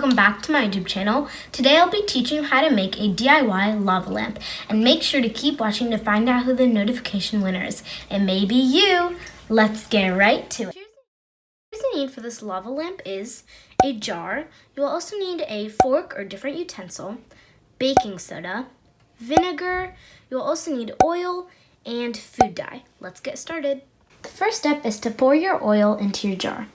welcome back to my YouTube channel. Today I'll be teaching you how to make a DIY lava lamp, and make sure to keep watching to find out who the notification winner is. It may be you. Let's get right to it. Here's the need for this lava lamp is a jar. You'll also need a fork or different utensil, baking soda, vinegar. You'll also need oil and food dye. Let's get started. The first step is to pour your oil into your jar.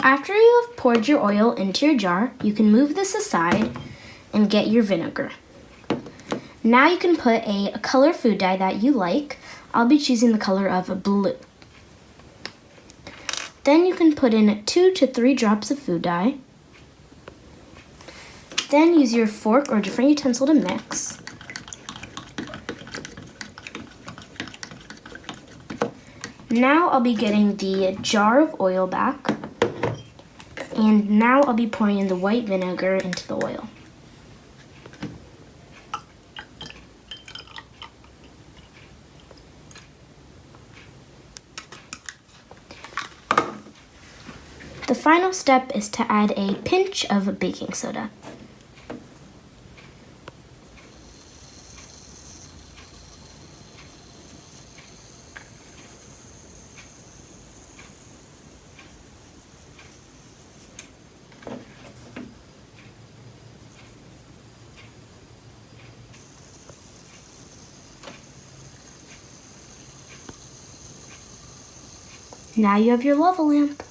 After you have poured your oil into your jar, you can move this aside and get your vinegar. Now you can put a color food dye that you like. I'll be choosing the color of blue. Then you can put in 2 to 3 drops of food dye. Then use your fork or different utensil to mix. Now I'll be getting the jar of oil back. And now I'll be pouring in the white vinegar into the oil. The final step is to add a pinch of baking soda. Now you have your lava lamp.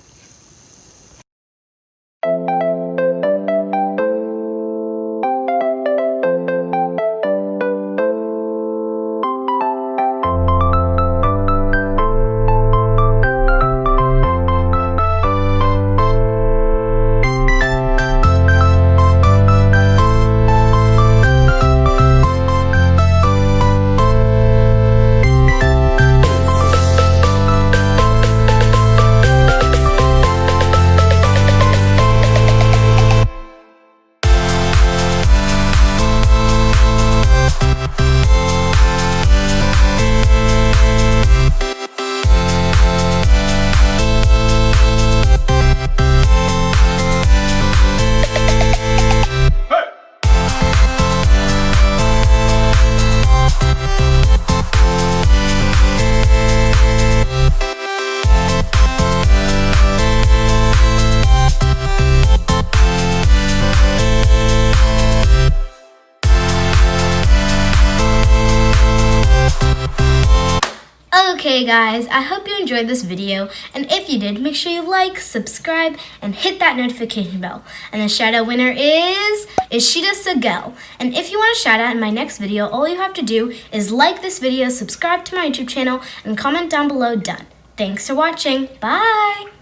Okay guys, I hope you enjoyed this video, and if you did, make sure you like, subscribe, and hit that notification bell. And the shout out winner is Joshika Sathyamathan. And if you want a shout out in my next video, all you have to do is like this video, subscribe to my YouTube channel, and comment down below done. Thanks for watching. Bye!